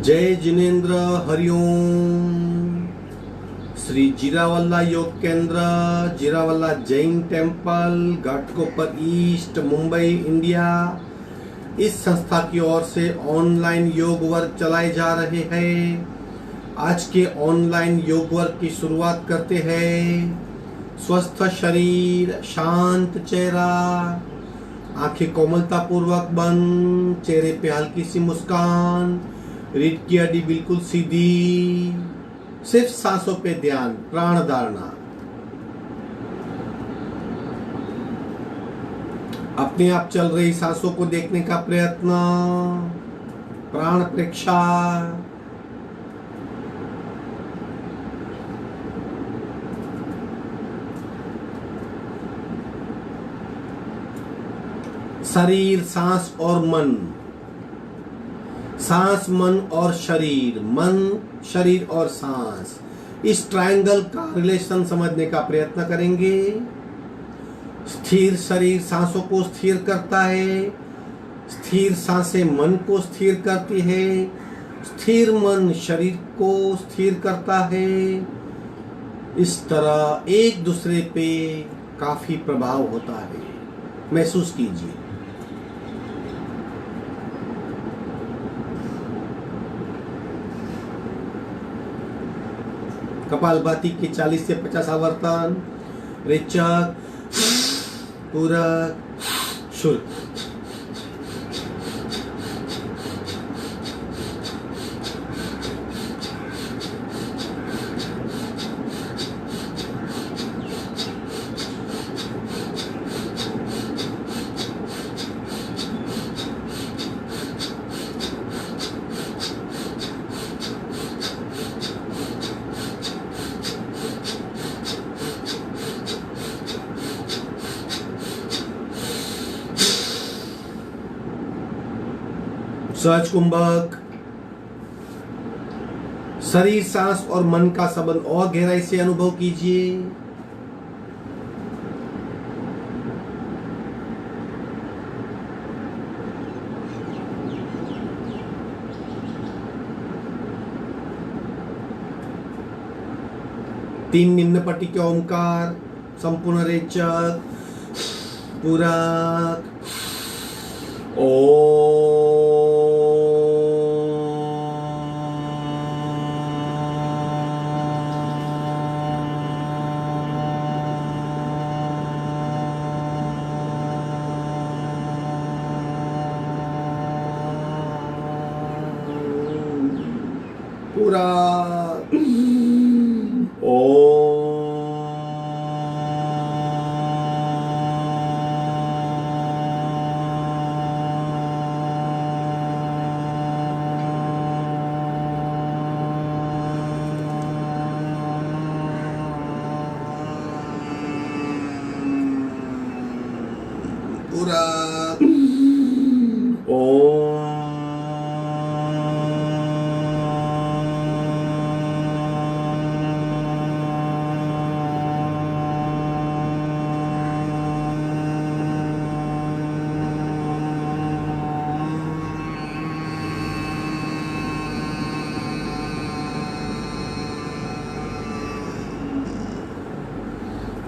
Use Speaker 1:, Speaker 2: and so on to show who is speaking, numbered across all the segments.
Speaker 1: जय Jinendra Hariom. Shri Jirawala Yog Kendra, Jirawala Jain temple, Ghatkopar east, Mumbai, India, इस संस्था की ओर से ऑनलाइन योग वर्ग चलाए जा रहे हैं। आज के ऑनलाइन योग वर्ग की शुरुआत करते हैं। स्वस्थ शरीर, शांत चेहरा, आंखें कोमलता पूर्वक बंद, चेहरे पे हल्की सी मुस्कान, रीढ़ की हड्डी बिल्कुल सीधी, सिर्फ सांसों पे ध्यान, प्राण धारणा। अपने आप चल रही सांसों को देखने का प्रयत्न, प्राण प्रेक्षा। शरीर, सांस और मन, सांस, मन और शरीर, मन, शरीर और सांस, इस ट्रायंगल का रिलेशन समझने का प्रयत्न करेंगे। स्थिर शरीर सांसों को स्थिर करता है, स्थिर सांसें मन को स्थिर करती है, स्थिर मन शरीर को स्थिर करता है। इस तरह एक दूसरे पे काफी प्रभाव होता है, महसूस कीजिए। कपालभाति के 40 से 50 आवर्तन, रेचक, पूरक, शुल्क। सहज कुंभक। शरीर, सांस और मन का संबंध और गहराई से अनुभव कीजिए। तीन निम्न पट्टी के ओंकार, संपूर्ण रेचक, पूरक, पूरा पूरा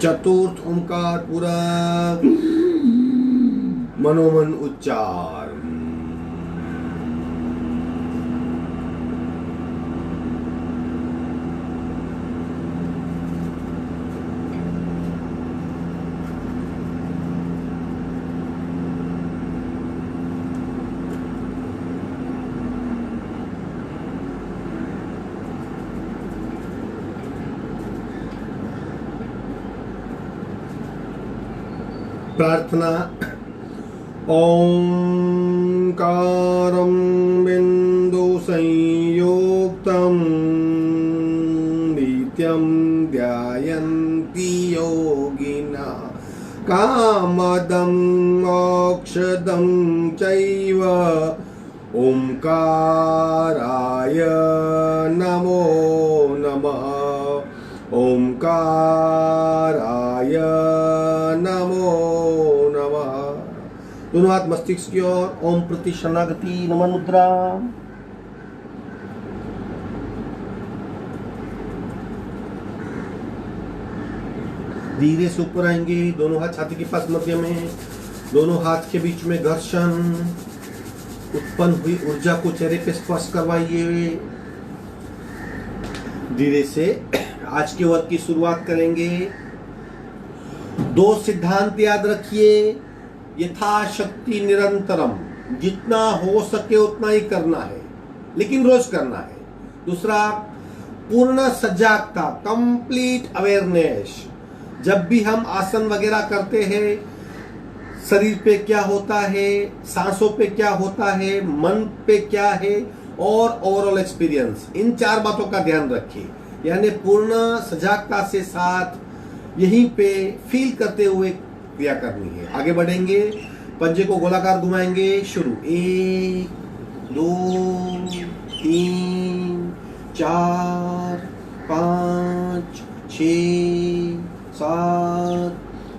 Speaker 1: चतुर्थ ओंकार, पूरक, मनोमन उच्चार। प्रार्थना। ओंकारं बिंदु संयुक्तं नित्यं ध्यायन्ति योगिनः कामदं मोक्षदं चैव ओंकाराय नमो नमः। ओंकाराय नमो नमः। दोनों हाथ मस्तिष्क की ओर, ओम प्रति शरणागति नमन मुद्रा। धीरे से ऊपर आएंगे, दोनों हाथ छाती के पास मध्य में, दोनों हाथ के बीच में घर्षण, उत्पन्न हुई ऊर्जा को चेहरे पे स्पर्श करवाइए। धीरे से आज के वर्क की शुरुआत करेंगे। 2 सिद्धांत याद रखिए, यथाशक्ति निरंतरम, जितना हो सके उतना ही करना है, लेकिन रोज करना है। दूसरा, पूर्ण सजागता, कंप्लीट अवेयरनेस। जब भी हम आसन वगैरह करते हैं, शरीर पे क्या होता है, सांसों पे क्या होता है, मन पे क्या है, और ओवरऑल एक्सपीरियंस, इन 4 बातों का ध्यान रखिए। यानी पूर्ण सजागता से साथ यहीं पे फील करते हुए क्रिया करनी है। आगे बढ़ेंगे, पंजे को गोलाकार घुमाएंगे। शुरू, 1 2 3 4 5 6 7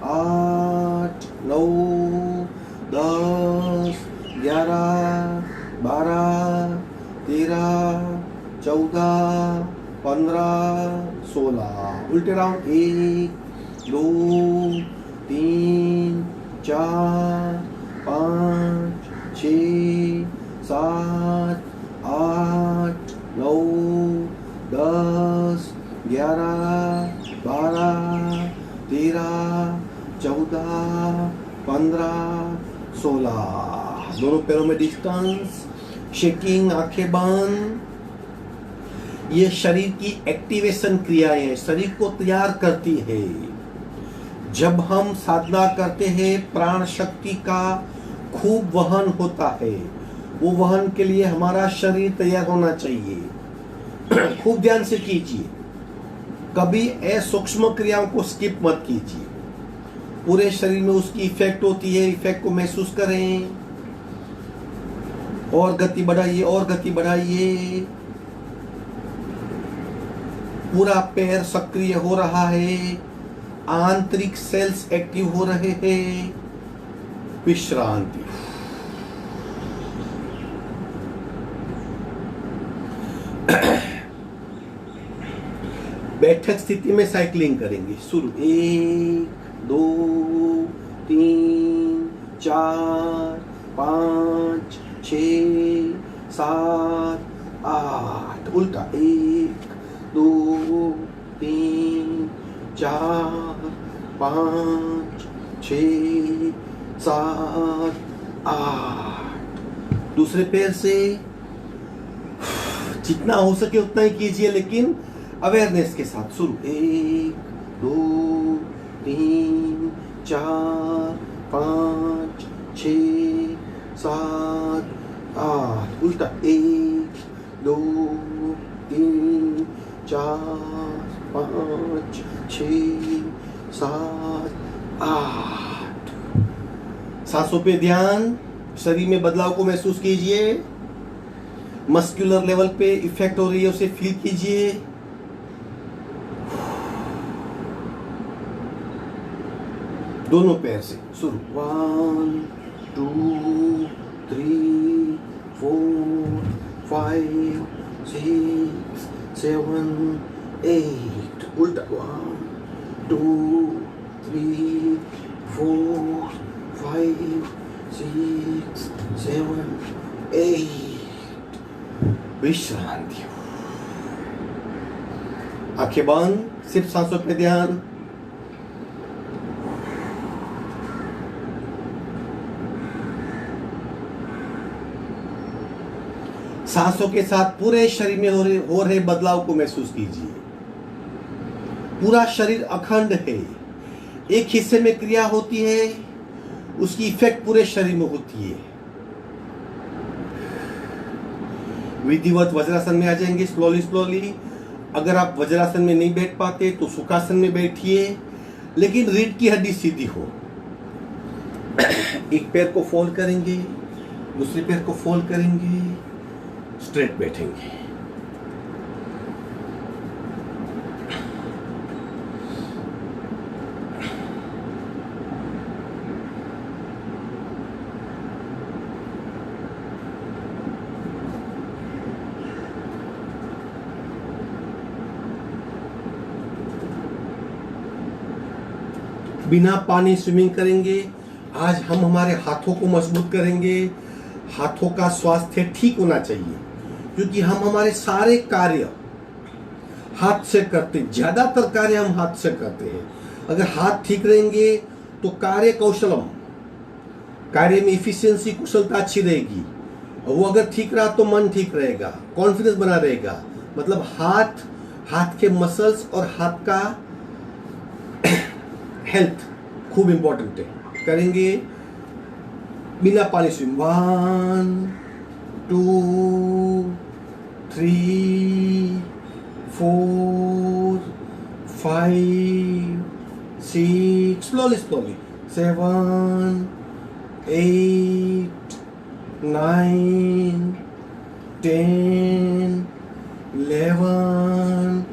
Speaker 1: 8 9 10 11 12 13 14 15 16। उल्टे राउंड, 1 2 3 4 5 6 7 8 9 10 11 12 13 14 15 16। दोनों पैरों में डिस्टेंस, शेकिंग, आंखें बंद। ये शरीर की एक्टिवेशन क्रियाएं हैं, शरीर को तैयार करती है। जब हम साधना करते हैं, प्राण शक्ति का खूब वहन होता है। वो वहन के लिए हमारा शरीर तैयार होना चाहिए। खूब ध्यान से कीजिए, कभी सूक्ष्म क्रियाओं को स्किप मत कीजिए। पूरे शरीर में उसकी इफेक्ट होती है, इफेक्ट को महसूस करें। और गति बढ़ाइए, और गति बढ़ाइए। पूरा पैर सक्रिय हो रहा है, आंतरिक सेल्स एक्टिव हो रहे हैं। विश्रांति। बैठक स्थिति में साइकिलिंग करेंगे। शुरू, 1 2 3 4 5 6 7 8। उल्टा, 1 2 3 4 5 6 7 8। दूसरे पैर से जितना हो सके उतना ही कीजिए, लेकिन अवेयरनेस के साथ। शुरू, 1 2 3 4 5 6 7 8। उल्टा, 1 2 3 4 5 6 7 8। सांसों पे ध्यान, शरीर में बदलाव को महसूस कीजिए। मस्कुलर लेवल पे इफेक्ट हो रही है, उसे फील कीजिए। दोनों पैर से। शुरू, 1 2 3 4 5 6 7 8। उल्टा, 1 2 3 4 5 6 7 8। विश्रांति। आंखें बंद, सिर्फ सांसों पे ध्यान। सांसों के साथ पूरे शरीर में हो रहे बदलाव को महसूस कीजिए। पूरा शरीर अखंड है, एक हिस्से में क्रिया होती है, उसकी इफेक्ट पूरे शरीर में होती है। विधिवत वज्रासन में आ जाएंगे स्लोली स्लोली। अगर आप वज्रासन में नहीं बैठ पाते तो सुखासन में बैठिए, लेकिन रीढ़ की हड्डी सीधी हो। एक पैर को फोल्ड करेंगे, दूसरे पैर को फोल्ड करेंगे, स्ट्रेट बैठेंगे। बिना पानी स्विमिंग करेंगे। आज हम हमारे हाथों को मजबूत करेंगे। हाथों का स्वास्थ्य ठीक होना चाहिए, क्योंकि हम हमारे सारे कार्य हाथ से करते हैं। ज्यादातर कार्य हम हाथ से करते हैं। अगर हाथ ठीक रहेंगे तो कार्य कौशलम, कार्य में इफिशियंसी, कुशलता अच्छी रहेगी। और वो अगर ठीक रहा तो मन ठीक रहेगा, कॉन्फिडेंस बना रहेगा। मतलब हाथ के मसल्स और हाथ का हेल्थ खूब इंपॉर्टेंट है। करेंगे बिना पानी स्विम। 1 2 3 4 5 6, slowly 7 8 9 10 11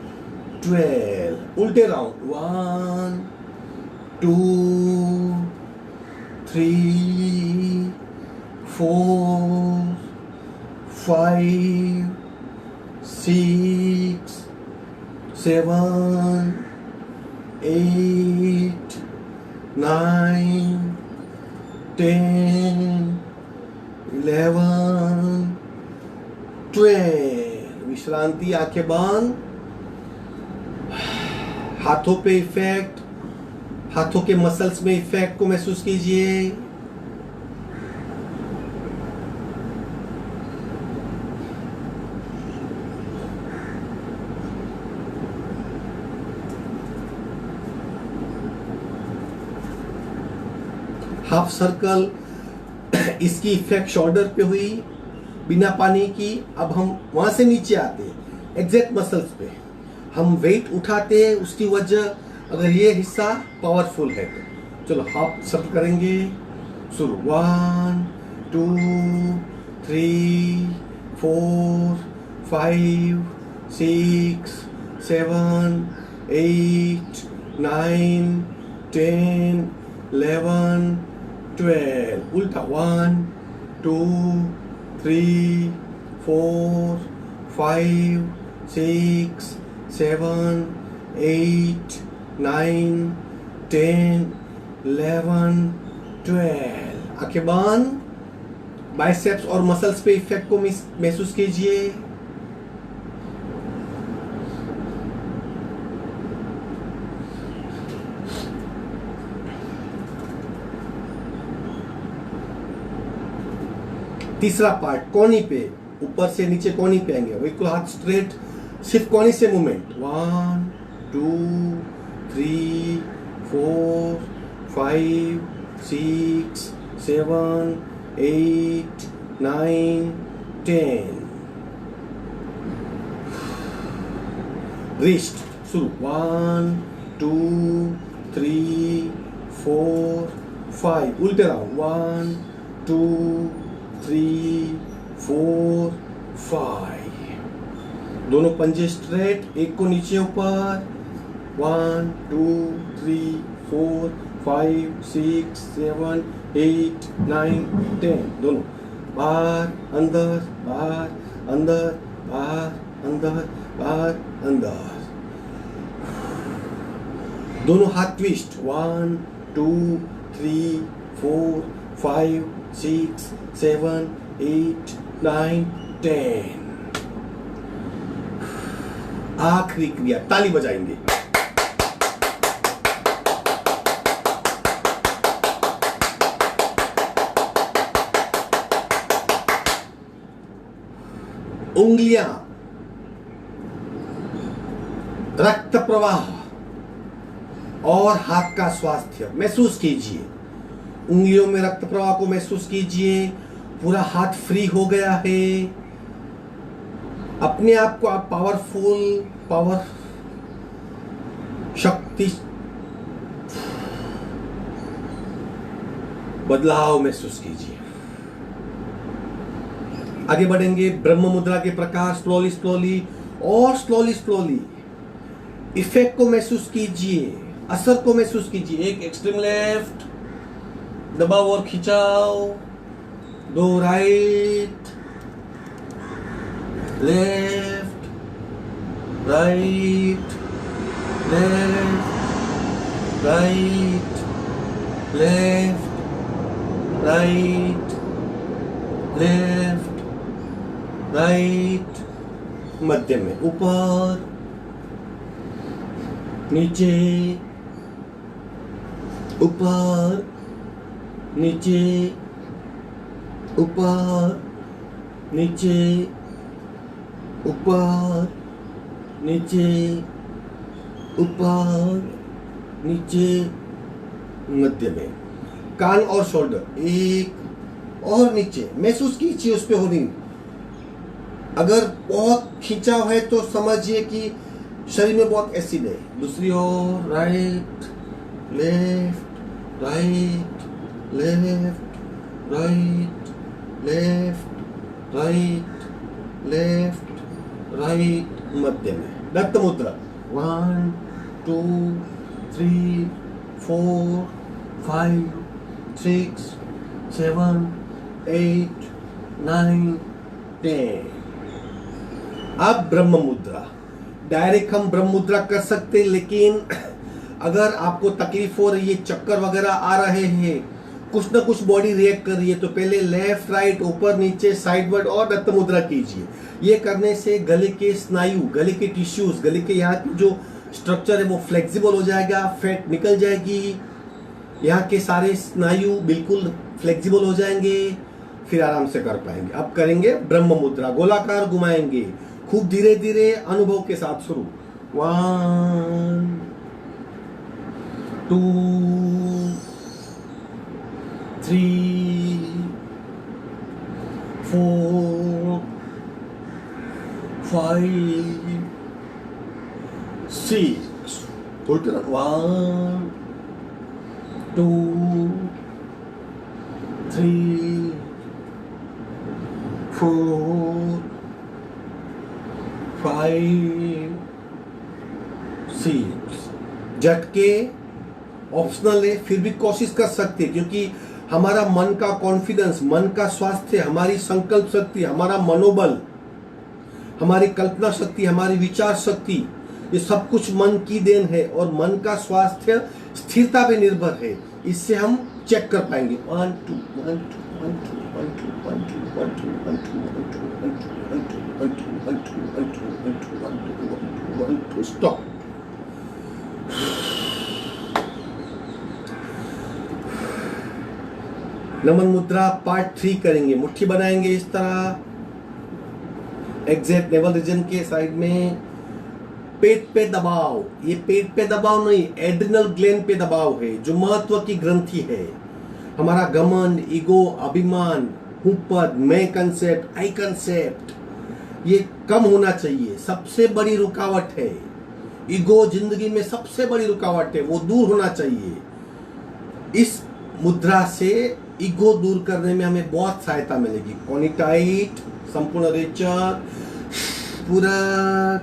Speaker 1: 12। उल्टे राउंड। 1 2 3 4 5 6 7 8 9 10 11 12। विश्रांति, आंखें बंद। हाथों पे इफेक्ट, हाथों के मसल्स में इफेक्ट को महसूस कीजिए। हाफ सर्कल, इसकी इफेक्ट शोल्डर पे हुई बिना पानी की। अब हम वहां से नीचे आते हैं एग्जैक्ट मसल्स पे। हम वेट उठाते हैं, उसकी वजह अगर ये हिस्सा पावरफुल है तो। चलो हाफ सर्कल करेंगे। शुरू। 1 2 3 4 5 6 7 8 9 10 11 12। उल्टा। 1 2 3 4 5 6 7 8 9 10 11 12। आंखें बंद। बाइसेप्स और मसल्स पे इफेक्ट को महसूस कीजिए। तीसरा पार्ट कोनी पे, ऊपर से नीचे कोनी पे आएंगे। बिल्कुल हाथ स्ट्रेट, सिर्फ कोनी से मूवमेंट। 1 2 3 4 5 6 7 8 9 10। रिस्ट। शुरू। 1 2 3 4 5। उल्टे राउंड। 1 2 3 4 5। दोनों पंजे स्ट्रेट, एक को नीचे ऊपर। 1 2 3 4 5 6 7 8 9 10। दोनों बाहर अंदर, बाहर अंदर, बाहर अंदर, बाहर अंदर। दोनों हाथ ट्विस्ट। 1 2 3 4 5 6 7 8 9 10। आखिरी क्रिया, ताली बजाएंगे। उंगलियां, रक्त प्रवाह और हाथ का स्वास्थ्य महसूस कीजिए। उंगलियों में रक्त प्रवाह को महसूस कीजिए। पूरा हाथ फ्री हो गया है। अपने आप को आप पावर शक्ति बदलाव महसूस कीजिए। आगे बढ़ेंगे। ब्रह्म मुद्रा के प्रकार, स्लोली और स्लोली इफेक्ट को महसूस कीजिए, असर को महसूस कीजिए। एक एक्सट्रीम लेफ्ट, दबाओ और खिंचाओ। 2 right, left right, left right, left right left right, मध्य में ऊपर नीचे ऊपर नीचे ऊपर नीचे ऊपर नीचे ऊपर नीचे, मध्य में। कान और शोल्डर एक और नीचे, महसूस कीजिए उस पे होनी। अगर बहुत खिंचाव है तो समझिए कि शरीर में बहुत एसिड है। दूसरी ओर right left right left right left right left right, मध्य में। दत्त मुद्रा 1 2 3 4 5 6 7 8 9 10। अब ब्रह्म मुद्रा, डायरेक्ट हम ब्रह्म मुद्रा कर सकते, लेकिन अगर आपको तकलीफ हो रही है, चक्कर वगैरह आ रहे हैं, कुछ ना कुछ बॉडी रिएक्ट कर रही है, तो पहले लेफ्ट राइट ऊपर नीचे साइडवर्ड और दत्त मुद्रा कीजिए। ये करने से गले के स्नायु, गले के टिश्यूज, गले के यहाँ की जो स्ट्रक्चर है वो फ्लेक्सिबल हो जाएगा, फैट निकल जाएगी, यहाँ के सारे स्नायु बिल्कुल फ्लेक्सिबल हो जाएंगे, फिर आराम से कर पाएंगे। अब करेंगे ब्रह्म मुद्रा, गोलाकार घुमाएंगे खूब धीरे धीरे, अनुभव के साथ। शुरू 1 2 3 4 5 6, उल्टे 1 2 3 4 5 6। झटके ऑप्शनल है, फिर भी कोशिश कर सकते हैं, क्योंकि हमारा मन का कॉन्फिडेंस, मन का स्वास्थ्य, हमारी संकल्प शक्ति, हमारा मनोबल, हमारी कल्पना शक्ति, हमारी विचार शक्ति, ये सब कुछ मन की देन है, और मन का स्वास्थ्य स्थिरता पे निर्भर है। इससे हम चेक कर पाएंगे। 1 2 1 2 1 2 1 2 1 2 1 2 1 2 1 2 1 2 1 2 1 2 1 2 1 2 1 2 1 2 स्टॉप। नमन मुद्रा पार्ट 3 करेंगे। मुट्ठी बनाएंगे इस तरह, एग्जैक्ट नेवल रीजन के साइड में, पेट पे दबाव। ये पेट पे दबाव नहीं, एड्रिनल ग्लैंड पे दबाव है, जो महत्व की ग्रंथि है। हमारा घमंड, ईगो, अभिमान, हुपद, मैं कंसेप्ट, आई कंसेप्ट, ये कम होना चाहिए। सबसे बड़ी रुकावट है ईगो, जिंदगी में सबसे बड़ी रुकावट है, वो दूर होना चाहिए। इस मुद्रा से ईगो दूर करने में हमें बहुत सहायता मिलेगी। कोनी टाइट, संपूर्ण रेचक, पूरक,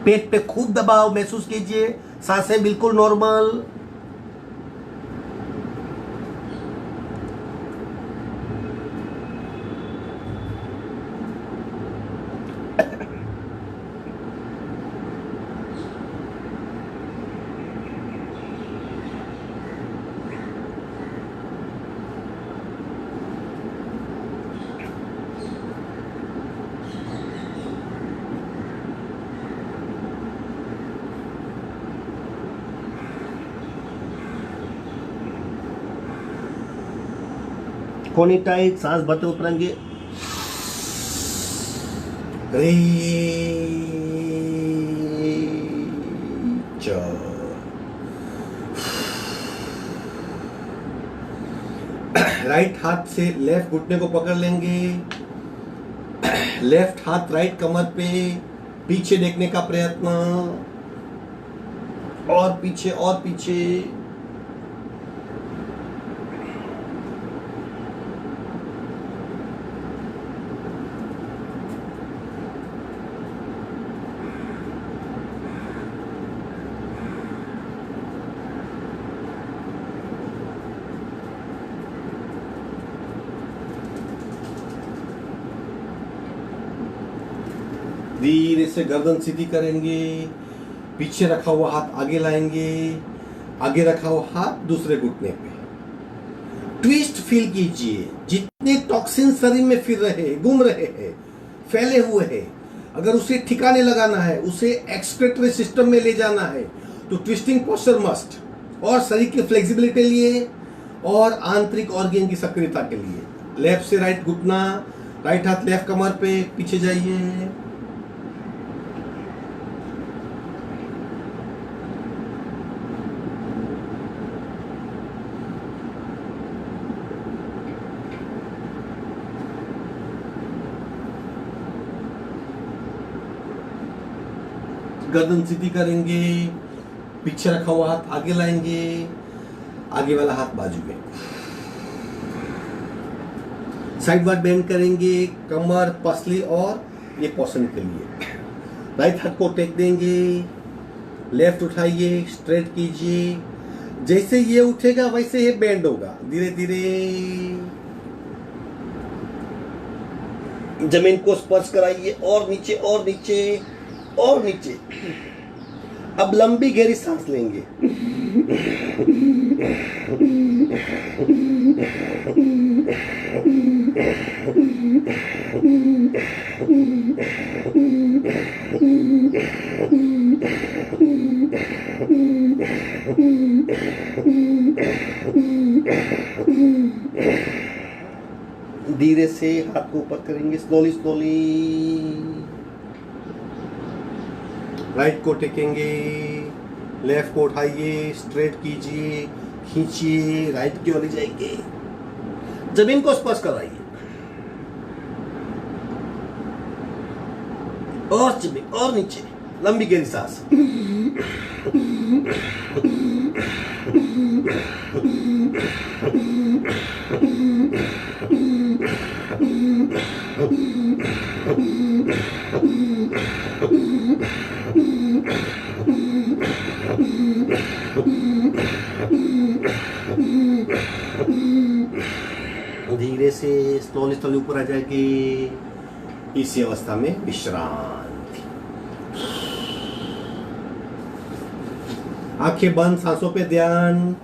Speaker 1: पेट पे खूब दबाव महसूस कीजिए, सांसें बिल्कुल नॉर्मल। कोनी टाइट, सांस भरते उतरेंगे। राइट हाथ से लेफ्ट घुटने को पकड़ लेंगे, लेफ्ट हाथ राइट कमर पे, पीछे देखने का प्रयत्न, और पीछे और पीछे। धीरे से गर्दन सीधी करेंगे, पीछे रखा हुआ हाथ आगे लाएंगे, आगे रखा हुआ हाथ दूसरे घुटने पे। ट्विस्ट फील कीजिए। जितने टॉक्सिन शरीर में फिर रहे हैं, घूम रहे हैं, फैले हुए हैं, अगर उसे ठिकाने लगाना है, उसे एक्सक्रेटरी सिस्टम में ले जाना है, तो ट्विस्टिंग पोस्चर मस्ट। और शरीर की फ्लेक्सिबिलिटी के लिए और आंतरिक ऑर्गन की सक्रियता के लिए लेफ्ट से राइट घुटना, राइट हाथ लेफ्ट कमर पे, पीछे जाइए। गर्दन सीधी करेंगे, पीछे रखा हुआ हाथ आगे लाएंगे, आगे वाला हाथ बाजू में, साइड वार्ड बेंड करेंगे, कमर पसली और ये पोर्शन के लिए। राइट हाथ को टेक देंगे, लेफ्ट उठाइए, स्ट्रेट कीजिए। जैसे ये उठेगा वैसे ये बेंड होगा। धीरे धीरे जमीन को स्पर्श कराइए, और नीचे और नीचे और नीचे। अब लंबी गहरी सांस लेंगे। धीरे से हाथ को ऊपर करेंगे, स्लोली स्लोली। राइट को टेकेंगे, लेफ्ट को उठाइए, स्ट्रेट कीजिए, खींचिए, राइट की ओर ले जाएंगे, जमीन को स्पर्श कराइए, और जमीन और नीचे। लंबी गहरी सांस। धीरे से स्लोली स्लोली ऊपर आ जाएगी। इसी अवस्था में विश्रांति। आंखें बंद, सांसों पे ध्यान।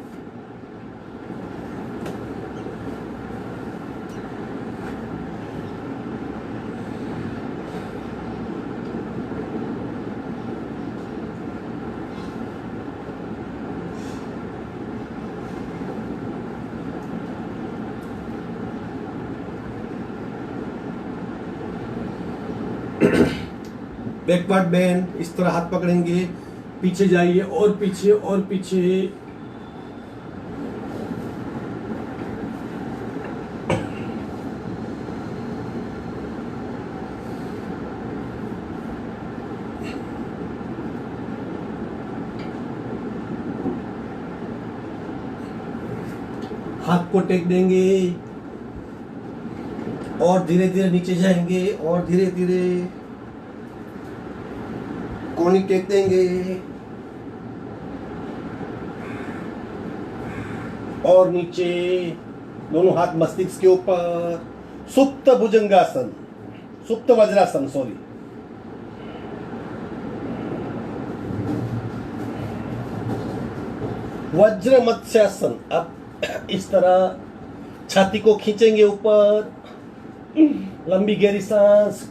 Speaker 1: बैकवर्ड बेंड, इस तरह हाथ पकड़ेंगे, पीछे जाइए और पीछे और पीछे। हाथ को टेक देंगे और धीरे धीरे नीचे जाएंगे, और धीरे धीरे कोहनी टेक देंगे और नीचे। दोनों हाथ मस्तिष्क के ऊपर। सुप्त भुजंगासन, सुप्त वज्रासन, सॉरी। वज्र मत्स्यासन। अब इस तरह छाती को खींचेंगे ऊपर, लंबी गहरी सांस।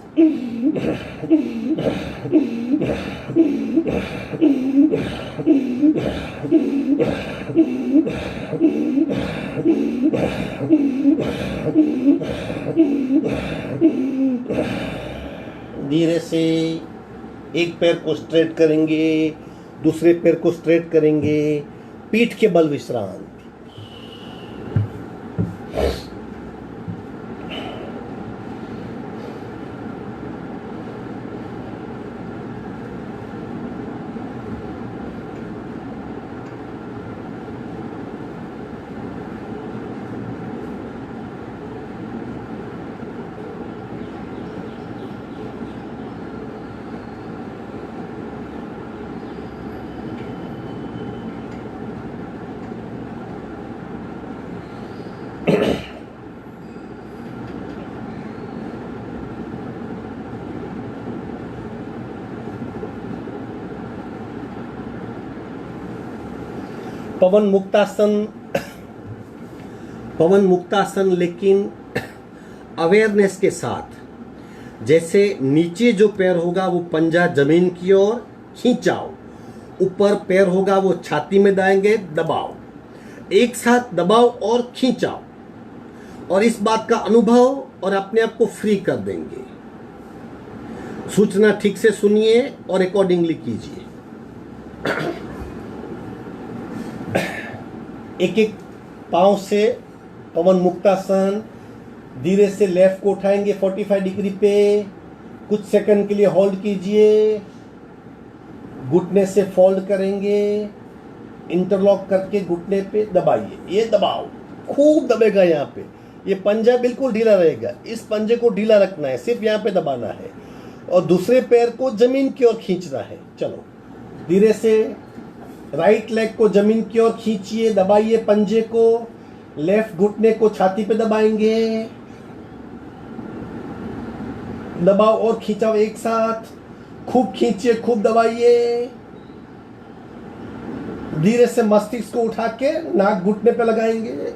Speaker 1: धीरे से एक पैर को स्ट्रेट करेंगे, दूसरे पैर को स्ट्रेट करेंगे, पीठ के बल विश्राम। पवन मुक्तासन, पवन मुक्तासन लेकिन अवेयरनेस के साथ। जैसे नीचे जो पैर होगा वो पंजा जमीन की ओर खींचाओ, ऊपर पैर होगा वो छाती में दाएंगे, दबाओ, एक साथ दबाओ और खींचाओ, और इस बात का अनुभव और अपने आप को फ्री कर देंगे। सूचना ठीक से सुनिए और अकॉर्डिंगली कीजिए। एक एक पांव से पवन मुक्तासन, धीरे से लेफ्ट को उठाएंगे 45 डिग्री पे, कुछ सेकंड के लिए होल्ड कीजिए, घुटने से फोल्ड करेंगे, इंटरलॉक करके घुटने पे दबाइए, ये दबाओ, खूब दबेगा यहाँ पे, ये पंजा बिल्कुल ढीला रहेगा, इस पंजे को ढीला रखना है, सिर्फ यहाँ पे दबाना है, और दूसरे पैर को जमीन की ओर खींचना है। चलो धीरे से राइट लेग को जमीन की ओर खींचिए, दबाइए पंजे को, लेफ्ट घुटने को छाती पे दबाएंगे, दबाओ और खींचाओ एक साथ, खूब खींचिए, खूब दबाइए, धीरे से मस्तिष्क को उठा के नाक घुटने पे लगाएंगे,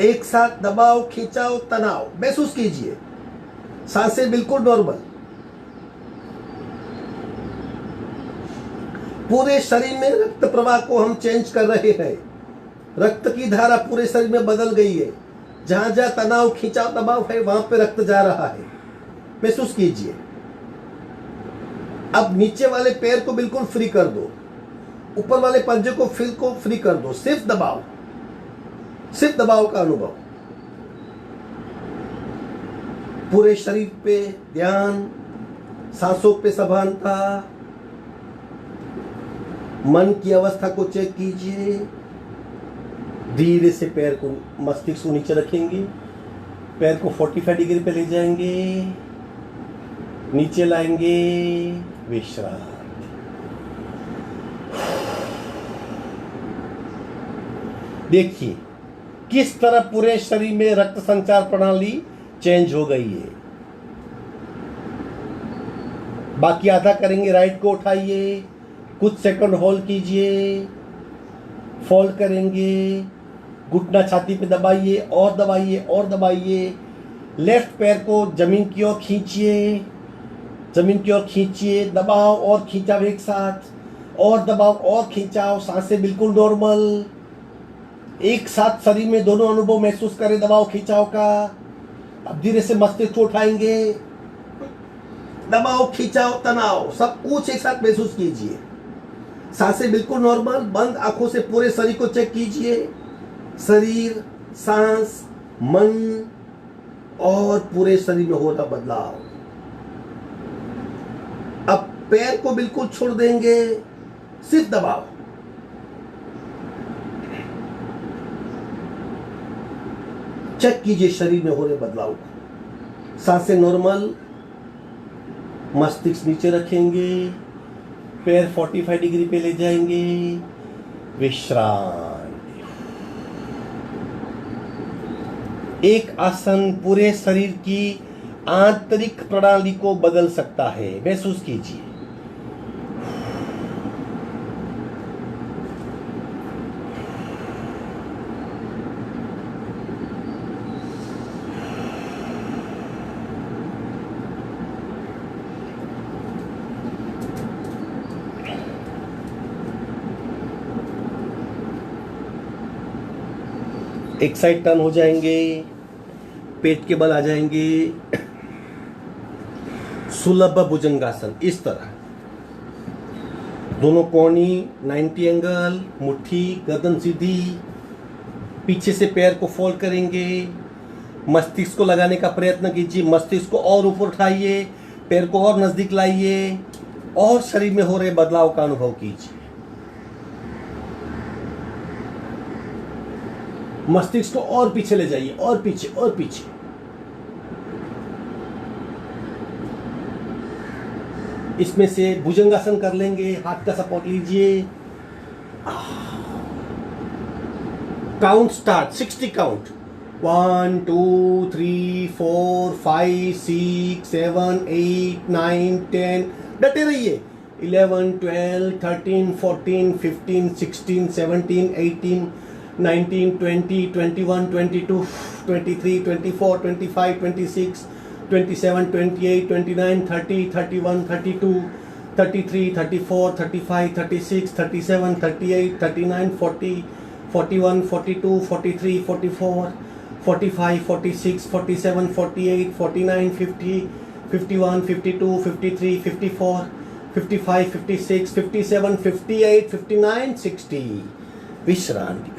Speaker 1: एक साथ दबाओ, खींचाओ, तनाव महसूस कीजिए, सांसें बिल्कुल नॉर्मल। पूरे शरीर में रक्त प्रवाह को हम चेंज कर रहे हैं, रक्त की धारा पूरे शरीर में बदल गई है, जहां जहां तनाव, खिंचाव, दबाव है वहां पे रक्त जा रहा है, महसूस कीजिए। अब नीचे वाले पैर को बिल्कुल फ्री कर दो, ऊपर वाले पंजे को फ्री कर दो, सिर्फ दबाओ, सिर्फ दबाव का अनुभव। पूरे शरीर पे ध्यान, सांसों पे सभानता, मन की अवस्था को चेक कीजिए। धीरे से पैर को, मस्तिष्क को नीचे रखेंगे, पैर को 45 डिग्री पे ले जाएंगे, नीचे लाएंगे, विश्राम। देखिए किस तरह पूरे शरीर में रक्त संचार प्रणाली चेंज हो गई है। बाकी आधा करेंगे, राइट को उठाइए, कुछ सेकंड होल्ड कीजिए, फोल्ड करेंगे, घुटना छाती पे दबाइए और दबाइए और दबाइए, लेफ्ट पैर को जमीन की ओर खींचिए, जमीन की ओर खींचिए, दबाओ और खींचाओ एक साथ, और दबाओ और खींचाओ, सांसें बिल्कुल नॉर्मल, एक साथ शरीर में दोनों अनुभव महसूस करें दबाव खिंचाव का। अब धीरे से मस्तिष्क को उठाएंगे, दबाव, खिंचाव, तनाव सब कुछ एक साथ महसूस कीजिए, सांसें बिल्कुल नॉर्मल, बंद आंखों से पूरे शरीर को चेक कीजिए, शरीर, सांस, मन और पूरे शरीर में हो रहा बदलाव। अब पैर को बिल्कुल छोड़ देंगे, सिर्फ दबाव। चेक कीजिए शरीर में हो रहे बदलाव को, सांसें नॉर्मल, मस्तिष्क नीचे रखेंगे, पैर 45 डिग्री पे ले जाएंगे, विश्राम। एक आसन पूरे शरीर की आंतरिक प्रणाली को बदल सकता है, महसूस कीजिए। एक साइड टर्न हो जाएंगे, पेट के बल आ जाएंगे, सुलभ भुजंगासन, इस तरह दोनों कोहनी 90 एंगल, मुट्ठी गर्दन सीधी, पीछे से पैर को फोल्ड करेंगे, मस्तिष्क को लगाने का प्रयत्न कीजिए, मस्तिष्क को और ऊपर उठाइए, पैर को और नजदीक लाइए और शरीर में हो रहे बदलाव का अनुभव कीजिए। मस्तिष्क को और पीछे ले जाइए, और पीछे और पीछे। इसमें से भुजंगासन कर लेंगे, हाथ का सपोर्ट लीजिए। Count start, 60 count, 1 2 3 4 5 6 7 8 9 10। डटे रहिए, 11, 12, 13, 14, 15, 16, 17, 18, 19, 20, 21, 22, 23, 24, 25, 26, 27, 28, 29, 30, 31, 32, 33, 34, 35, 36, 37, 38, 39, 40, 41, 42, 43, 44, 45, 46, 47, 48, 49, 50, 51, 52, 53, 54, 55, 56, 57, 58, 59, 60. विश्रांति.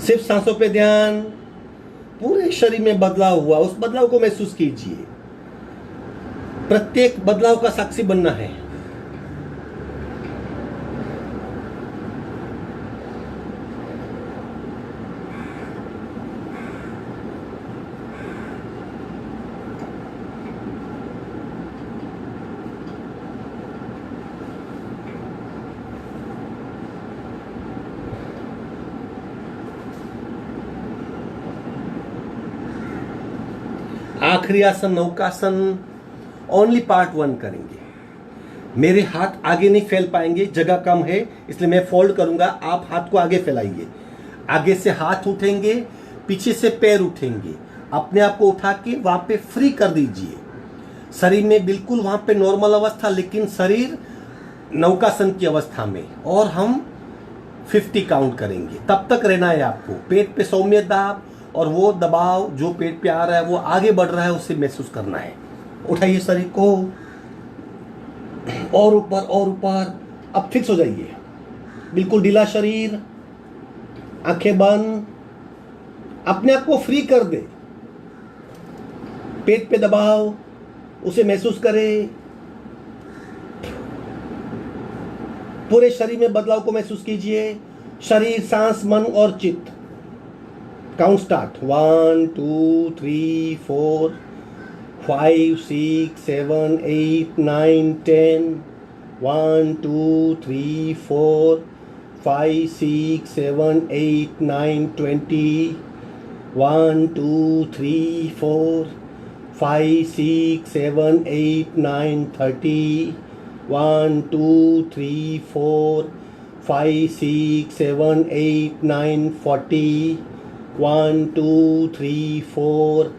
Speaker 1: सिर्फ सांसों पे ध्यान. पूरे शरीर में बदलाव हुआ, उस बदलाव को महसूस कीजिए. प्रत्येक बदलाव का साक्षी बनना है. आखिरी आसन नौकासन ओनली पार्ट 1 करेंगे. मेरे हाथ आगे नहीं फैल पाएंगे, जगह कम है, इसलिए मैं फोल्ड करूंगा. आप हाथ को आगे फैलाइए. आगे से हाथ उठेंगे, पीछे से पैर उठेंगे. अपने आप को उठा के वहां पे फ्री कर दीजिए. शरीर में बिल्कुल वहां पे नॉर्मल अवस्था, लेकिन शरीर नौकासन की अवस्था में. और हम 50 काउंट करेंगे. तब तक रहना है आपको. पेट पे सौम्य दाब और वो दबाव जो पेट पे आ रहा है वो आगे बढ़ रहा है, उससे महसूस करना है. उठाइए शरीर को और ऊपर और ऊपर. अब फिक्स हो जाइए. बिल्कुल ढीला शरीर, आंखें बंद. अपने आप को फ्री कर दे. पेट पे दबाव, उसे महसूस करें. पूरे शरीर में बदलाव को महसूस कीजिए. शरीर, सांस, मन और चित्त. Count start. 1, 2, 3, 4, 5, 6, 7, 8, 9, 10. 1, 2, 3, 4, 5, 6, 7, 8, 9, 20. 1, 2, 3, 4, 5, 6, 7, 8, 9, 30. 1, 2, 3, 4, 5, 6, 7, 8, 9, 40. 1, 2, 3, 4,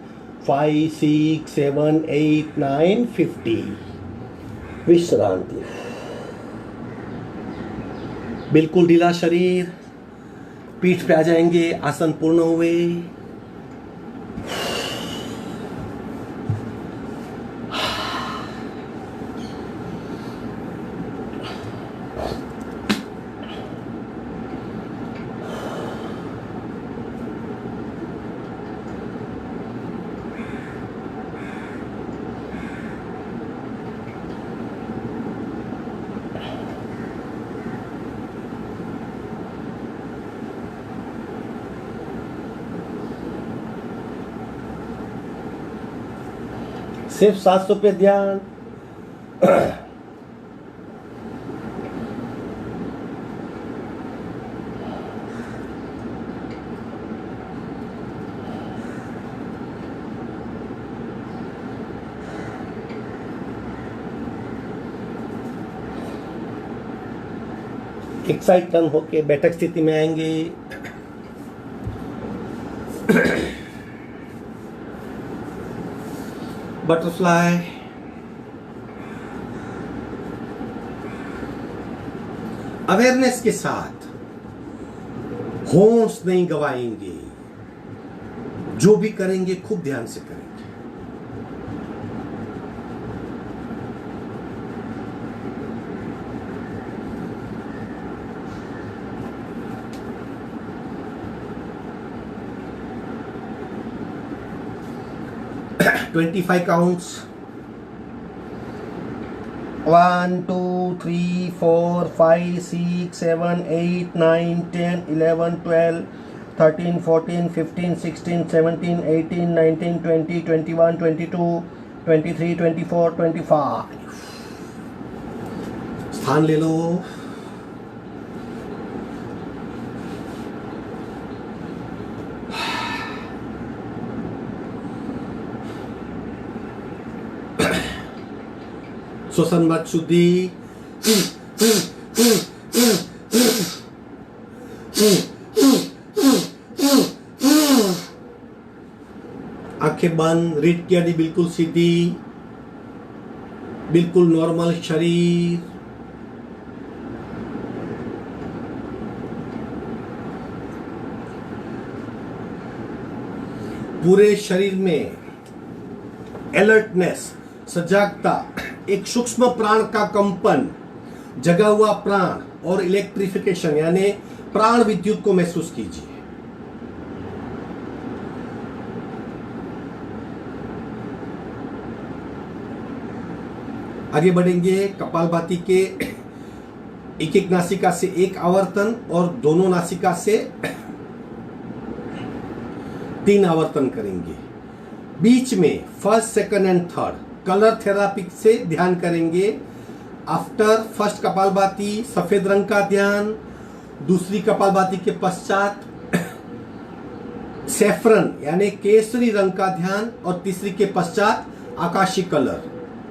Speaker 1: 5, 6, 7, 8, 9, 50. विश्रांति. बिल्कुल ढीला शरीर. पीठ पे आ जाएंगे. आसन पूर्ण हुए. सिर्फ सांसों पे ध्यान. एक साइड टर्न होके बैठक स्थिति में आएंगे. बटरफ्लाई. अवेयरनेस के साथ होश नहीं गवाएंगे. जो भी करेंगे खूब ध्यान से करेंगे. $25 counts. 1, 2, 3, 4, 5, 6, 7, 8, 9, 10, 11, 12, 13, 14, 15, 16, 17, 18, 19, 20, 21, 22, 23, 24, 25. स्थान ले लो. श्वसन मत शुद्धि। आंखें बंद, रीढ़ की हड्डी बिल्कुल सीधी, बिल्कुल नॉर्मल शरीर। पूरे शरीर में अलर्टनेस, सजागता, एक सूक्ष्म प्राण का कंपन, जगा हुआ प्राण और इलेक्ट्रिफिकेशन यानी प्राण विद्युत को महसूस कीजिए। आगे बढ़ेंगे। कपालभाति के एक एक नासिका से एक आवर्तन और दोनों नासिका से 3 आवर्तन करेंगे। बीच में first, second and third colour therapy से ध्यान करेंगे। आफ्टर फर्स्ट कपालभाति सफेद रंग का ध्यान, दूसरी कपालभाति के पश्चात सैफरन यानी केसरी रंग का ध्यान और तीसरी के पश्चात आकाशी कलर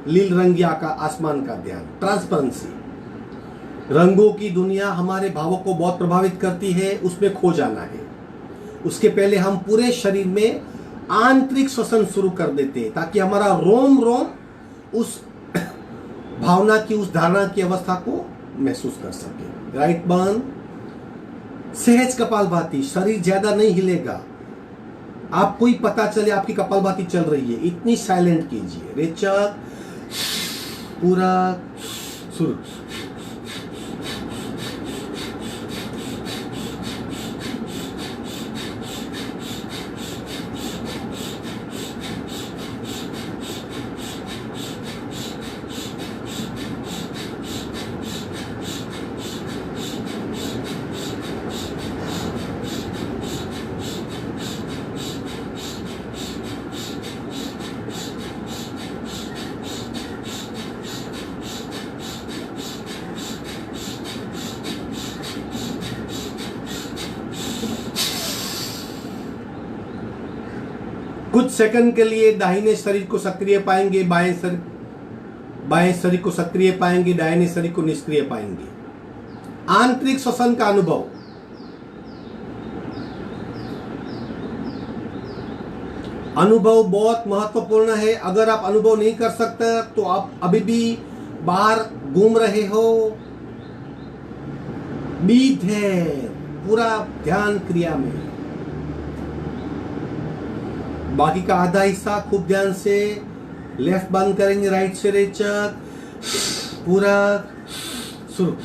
Speaker 1: लील रंग या आसमान का ध्यान। ट्रांसपेरेंसी, रंगों की दुनिया हमारे भावों को बहुत प्रभावित करती है, उसमें खो जाना है। उसके पहले हम पूरे शरीर में आंतरिक श्वसन शुरू कर देते हैं ताकि हमारा रोम रोम उस भावना की, उस धारणा की अवस्था को महसूस कर सके। राइट बर्न, सहज कपालभाति, शरीर ज्यादा नहीं हिलेगा, आपको ही पता चले आपकी कपालभाति चल रही है, इतनी साइलेंट कीजिए। रेचक, पूरा शुरू। कुछ सेकंड के लिए दाहिने शरीर को सक्रिय पाएंगे, बाएं शरीर को सक्रिय पाएंगे, दाहिने शरीर को निष्क्रिय पाएंगे। आंतरिक श्वसन का अनुभव, अनुभव बहुत महत्वपूर्ण है। अगर आप अनुभव नहीं कर सकते तो आप अभी भी बाहर घूम रहे हो। बीत है पूरा ध्यान क्रिया में। बाकी का आधा हिस्सा खूब ध्यान से लेफ्ट बंद करेंगे, राइट से रेचक, पूरा शुरू।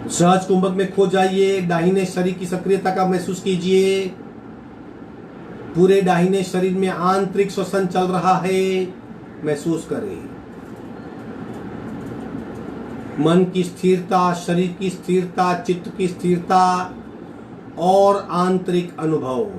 Speaker 1: सहज कुंभक में खो जाइए, दाहिने शरीर की सक्रियता का महसूस कीजिए। पूरे दाहिने शरीर में आंतरिक श्वसन चल रहा है, महसूस करें। मन की स्थिरता, शरीर की स्थिरता, चित्त की स्थिरता और आंतरिक अनुभव।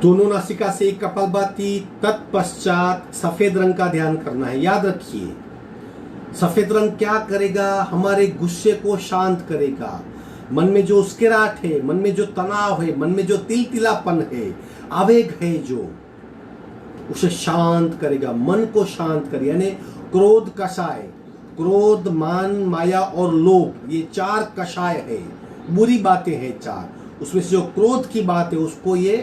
Speaker 1: दोनों नासिका से एक कपालभाति, तत्पश्चात सफेद रंग का ध्यान करना है। याद रखिए सफेद रंग क्या करेगा, हमारे गुस्से को शांत करेगा। मन में जो उस्केराहट है, मन में जो तनाव है, मन में जो तिलतिलापन है, आवेग है जो, उसे शांत करेगा, मन को शांत करेगा। यानी क्रोध कषाय, क्रोध, मान, माया और लोभ, ये 4 कषाय है, बुरी बातें हैं 4। उसमें से जो क्रोध की बात है उसको ये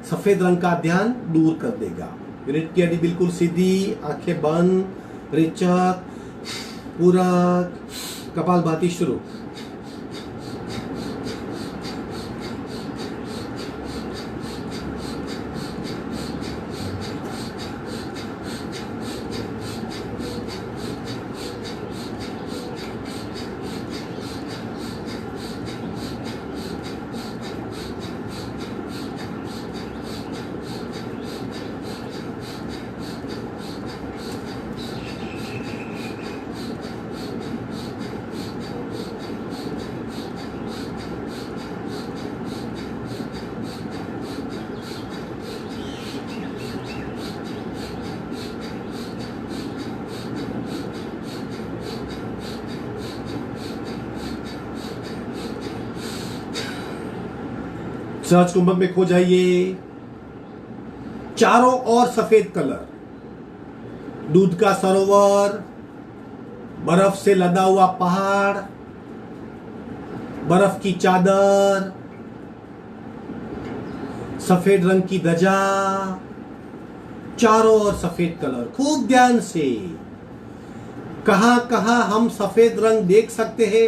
Speaker 1: सफेद रंग का ध्यान दूर कर देगा। रीढ़ की हड्डी बिल्कुल सीधी, आंखें बंद, रेचक, पूरक, कपालभाति शुरू। सहज कुंभक में खो जाइए। चारों ओर सफेद कलर, दूध का सरोवर, बर्फ से लदा हुआ पहाड़, बर्फ की चादर, सफेद रंग की ध्वजा, चारों ओर सफेद कलर। खूब ध्यान से कहां कहां हम सफेद रंग देख सकते हैं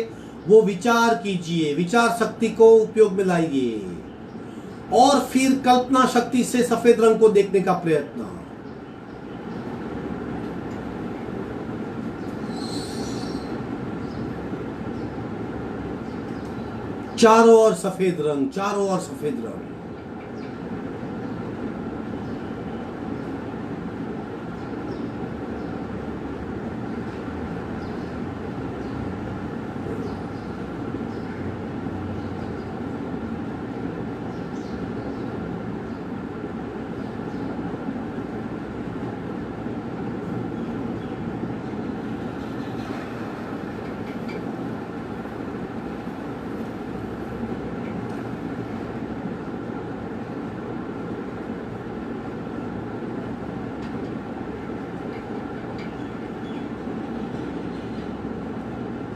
Speaker 1: वो विचार कीजिए, विचार शक्ति को उपयोग में लाइए और फिर कल्पना शक्ति से सफेद रंग को देखने का प्रयत्न। चारों ओर सफेद रंग, चारों ओर सफेद रंग।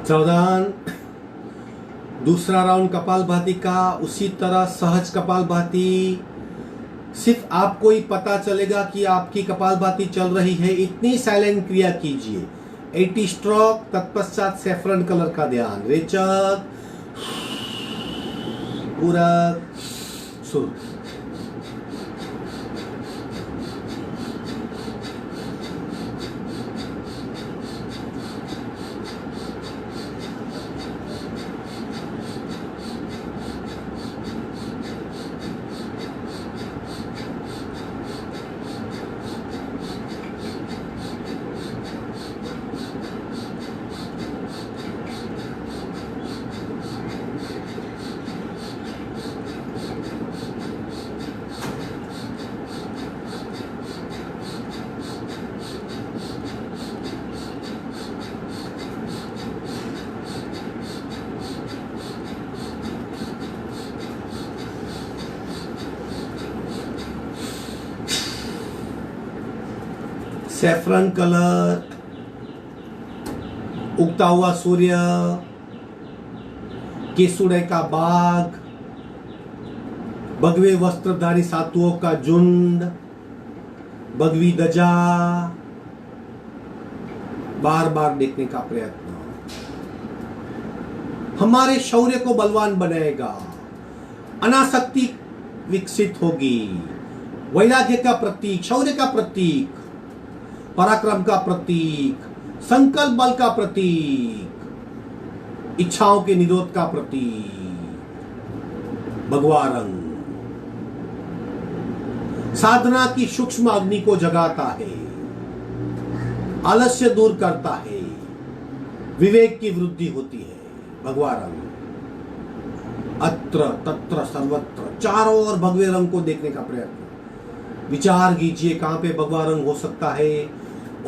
Speaker 1: सावधान। दूसरा राउंड कपालभाति का उसी तरह सहज कपालभाति। सिर्फ आपको ही पता चलेगा कि आपकी कपालभाति चल रही है, इतनी साइलेंट क्रिया कीजिए। 80 स्ट्रोक, तत्पश्चात सैफरन कलर का ध्यान। रेचक, पूरक, शुरू। सैफरन कलर, उगता हुआ सूर्य, केसुड़े का बाग, भगवे वस्त्रधारी साधुओं का झुंड, भगवी ध्वजा, बार बार देखने का प्रयत्न हमारे शौर्य को बलवान बनाएगा। अनासक्ति विकसित होगी। वैराग्य का प्रतीक, शौर्य का प्रतीक, पराक्रम का प्रतीक, संकल्प बल का प्रतीक, इच्छाओं के निरोध का प्रतीक, भगवा रंग साधना की सूक्ष्म अग्नि को जगाता है, आलस्य दूर करता है, विवेक की वृद्धि होती है। भगवा रंग अत्र तत्र सर्वत्र, चारों ओर भगवे रंग को देखने का प्रयत्न। विचार कीजिए कहां पे भगवा रंग हो सकता है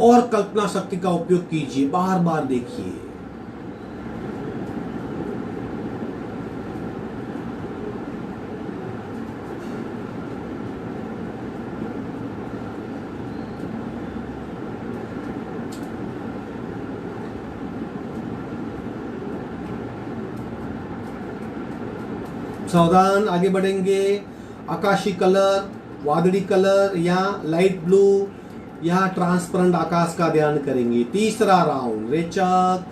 Speaker 1: और कल्पना शक्ति का उपयोग कीजिए, बार बार देखिए। सावधान, आगे बढ़ेंगे। आकाशी कलर, वादળી कलर या लाइट ब्लू या ट्रांसपेरेंट आकाश का ध्यान करेंगे। तीसरा राउंड रेचक,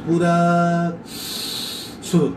Speaker 1: पूरक, शुरू।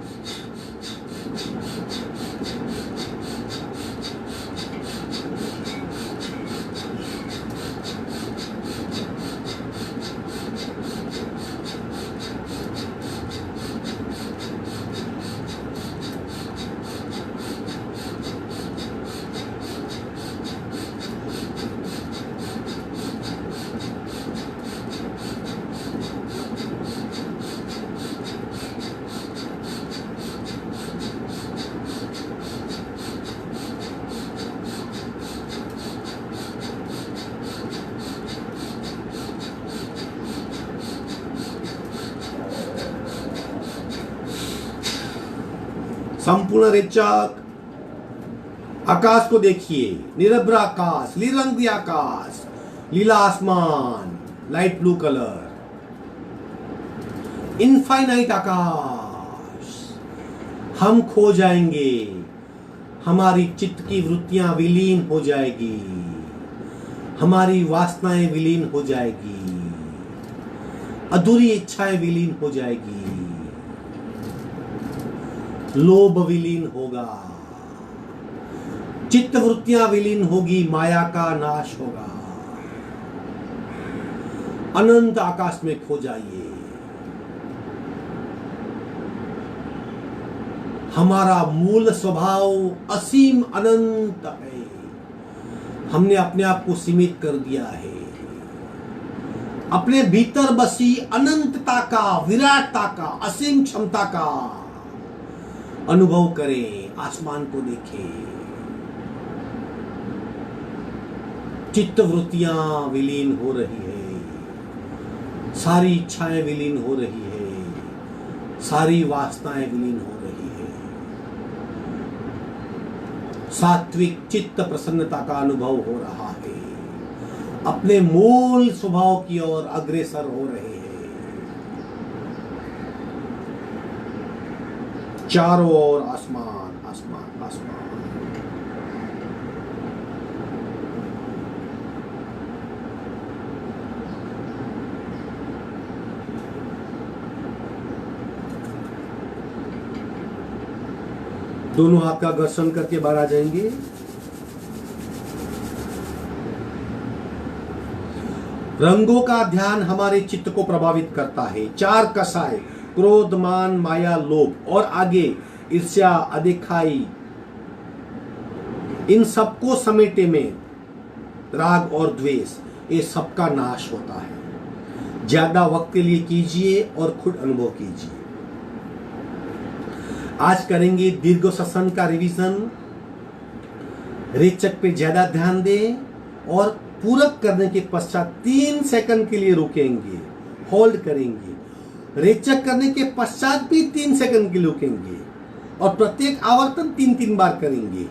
Speaker 1: संपूर्ण रेचक, आकाश को देखिए, निरभ्र आकाश, नीलरंगी आकाश, लीला आसमान, लाइट ब्लू कलर, इनफाइनाइट आकाश। हम खो जाएंगे, हमारी चित्त की वृत्तियां विलीन हो जाएगी, हमारी वासनाएं विलीन हो जाएगी, अधूरी इच्छाएं विलीन हो जाएगी, लोभ विलीन होगा, चित्त वृत्तियां विलीन होगी, माया का नाश होगा। अनंत आकाश में खो जाइए। हमारा मूल स्वभाव असीम अनंत है, हमने अपने आप को सीमित कर दिया है। अपने भीतर बसी अनंतता का, विराटता का, असीम क्षमता का अनुभव करें, आसमान को देखें। चित्त वृत्तियां विलीन हो रही है, सारी इच्छाएं विलीन हो रही है, सारी वासनाएं विलीन हो रही है। सात्विक चित्त प्रसन्नता का अनुभव हो रहा है, अपने मूल स्वभाव की ओर अग्रसर हो रहे हैं। चारों ओर आसमान आसमान आसमान। दोनों हाथ का घर्षण करके बाहर आ जाएंगे। रंगों का ध्यान हमारे चित्त को प्रभावित करता है। चार कसाय, क्रोध, मान, माया, लोभ और आगे ईर्ष्या, अदिखाई, इन सबको समेटे में राग और द्वेष, ये सबका नाश होता है। ज्यादा वक्त के लिए कीजिए और खुद अनुभव कीजिए। आज करेंगे दीर्घ श्वसन का रिवीजन। रेचक पे ज्यादा ध्यान दें और पूरक करने के पश्चात 3 सेकंड के लिए रुकेंगे, होल्ड करेंगे। रेचक करने के पश्चात भी 3 सेकंड के लिए रुकेंगे और प्रत्येक आवर्तन 3-3 बार करेंगे।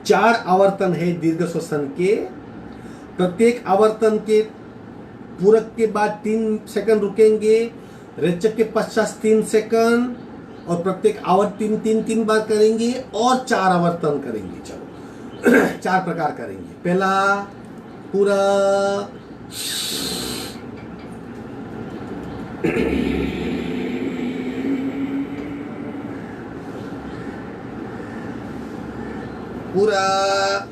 Speaker 1: 4 आवर्तन है दीर्घ श्वसन के। प्रत्येक आवर्तन के पूरक के बाद 3 सेकंड रुकेंगे, रेचक के पश्चात 3 सेकंड और प्रत्येक आवर्तन 3-3 बार करेंगे और 4 आवर्तन करेंगे। चलो 4 प्रकार करेंगे। पहला पूरक, पूरक,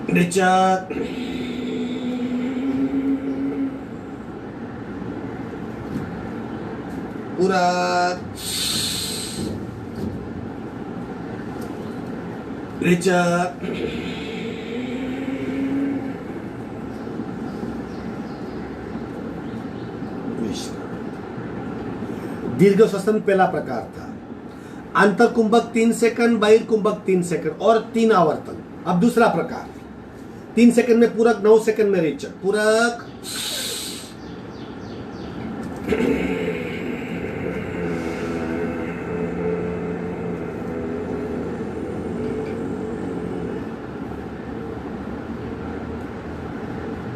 Speaker 1: रेचक, पूरक, रेचक, दीर्घ श्वसन पहला प्रकार था। अंतर कुंभक 3 सेकंड, बाहिर कुंभक 3 सेकंड और 3 आवर्तन। अब दूसरा प्रकार, 3 सेकंड में पूरक, 9 सेकंड में रेचक। पूरक,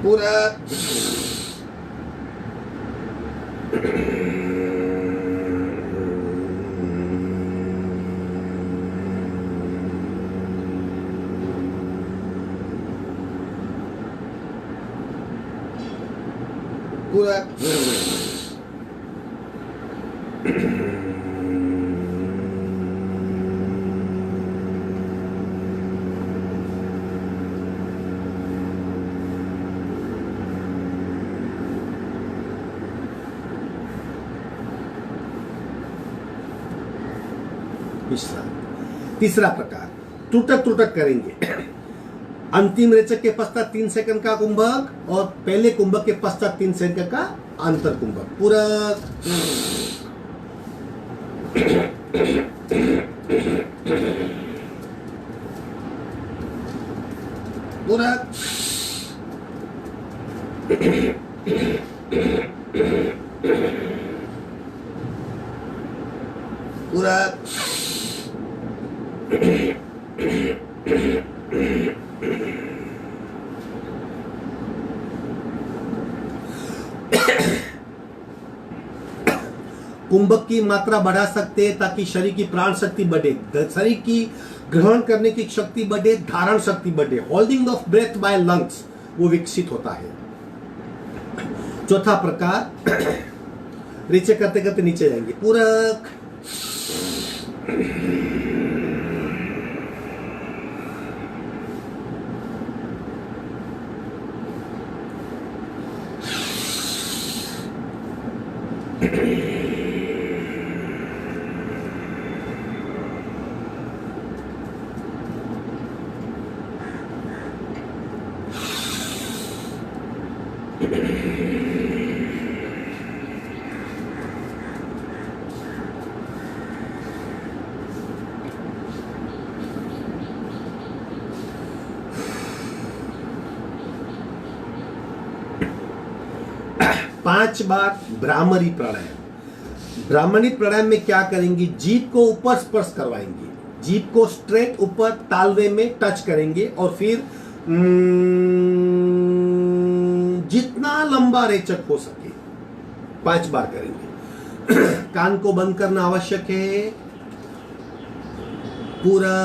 Speaker 1: पूरक, पूरा तीसरा प्रकार त्रुटक त्रुटक करेंगे। अंतिम रेचक के पश्चात 3 सेकंड का कुंभक और पहले कुंभक के पश्चात 3 सेकंड का अंतर कुंभक। पूरक पूरक पूरक कुंभक की मात्रा बढ़ा सकते हैं ताकि शरीर की प्राण शक्ति बढ़े, शरीर की ग्रहण करने की शक्ति बढ़े, धारण शक्ति बढ़े। Holding of breath by lungs वो विकसित होता है। चौथा प्रकार नीचे करते करते नीचे जाएंगे। पूरक पांच बार ब्राह्मणी प्राणायाम। ब्राह्मणी प्राणायाम में क्या करेंगे, जीभ को ऊपर स्पर्श करवाएंगे, जीभ को स्ट्रेट ऊपर तालवे में टच करेंगे और फिर जितना लंबा रेचक हो सके 5 बार करेंगे। कान को बंद करना आवश्यक है। पूरा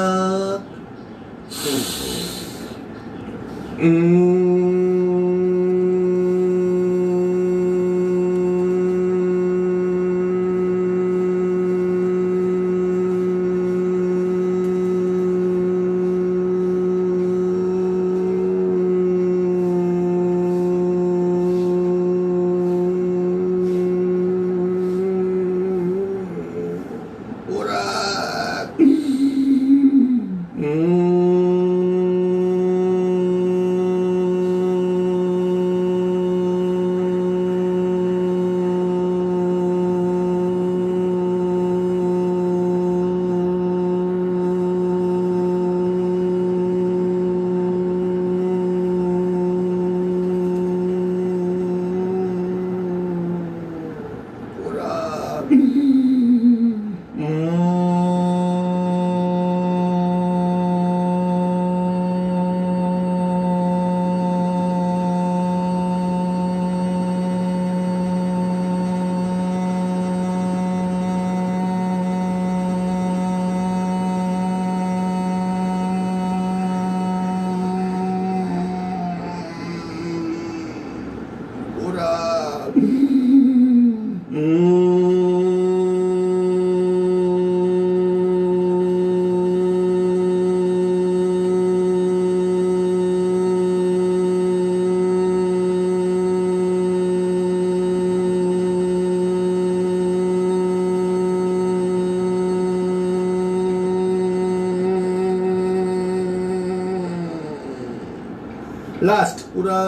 Speaker 1: लास्ट पूरा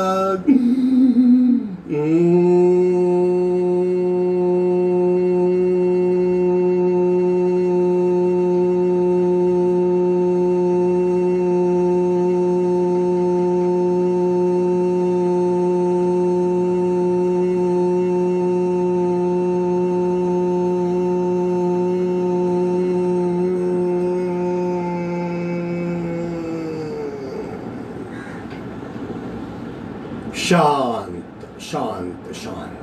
Speaker 1: शांत शांत शांत।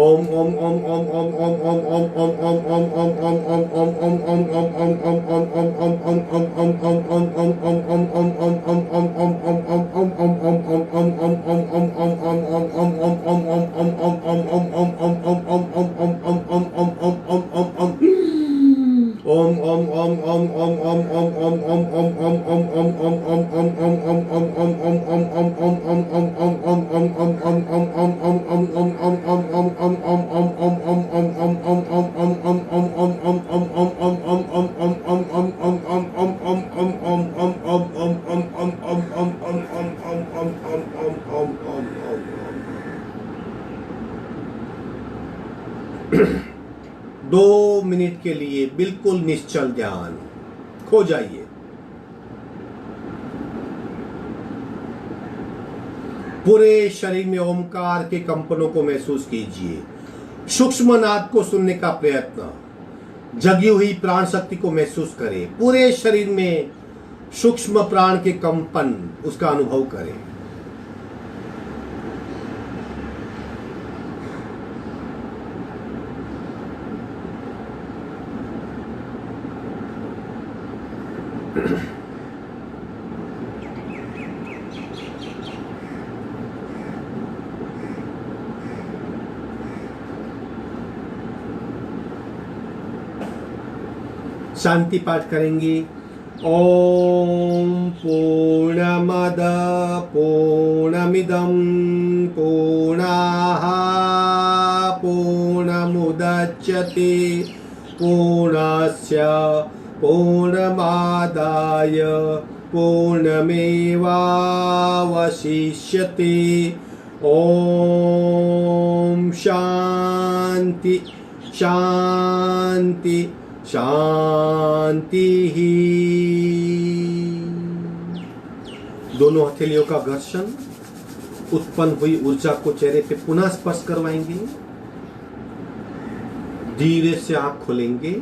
Speaker 1: ओम ओम ओम ओम ओम ओम ओम ओम ओम ओम ओम ओम ओम ओम ओम ओम दो मिनट के लिए बिल्कुल निश्चल ध्यान खो जाइए। पूरे शरीर में ओमकार के कंपनों को महसूस कीजिए। सूक्ष्म नाद को सुनने का प्रयत्न, जगी हुई प्राण शक्ति को महसूस करें। पूरे शरीर में सूक्ष्म प्राण के कंपन, उसका अनुभव करें। शांति पाठ करेंगे। ओम पूर्णमद पूर्णमिदं पूर्णाः पूर्णमुदच्यते पूर्णस्य पूर्णमादाय पूर्णमेवावशिष्यते। ओम शांति शांति शांति ही। दोनों हथेलियों का घर्षण उत्पन्न हुई ऊर्जा को चेहरे पे पुनः स्पर्श करवाएंगे। धीरे से आंख खोलेंगे।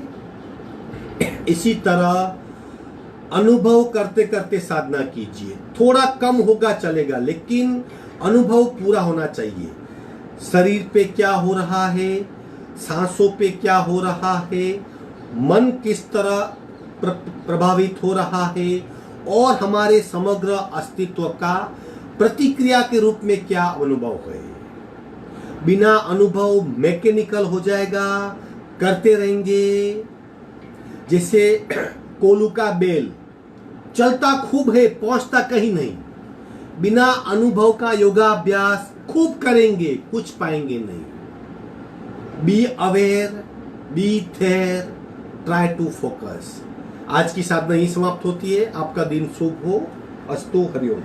Speaker 1: इसी तरह अनुभव करते करते साधना कीजिए। थोड़ा कम होगा चलेगा, लेकिन अनुभव पूरा होना चाहिए। शरीर पे क्या हो रहा है, सांसों पे क्या हो रहा है, मन किस तरह प्रभावित हो रहा है और हमारे समग्र अस्तित्व का प्रतिक्रिया के रूप में क्या अनुभव है। बिना अनुभव मैकेनिकल हो जाएगा, करते रहेंगे। जैसे कोलू का बेल चलता खूब है, पहुंचता कहीं नहीं। बिना अनुभव का योगाभ्यास खूब करेंगे, कुछ पाएंगे नहीं। Be aware, be there, try to focus. आज की साधना ही समाप्त होती है। आपका दिन शुभ हो। अस्तु हरिओम।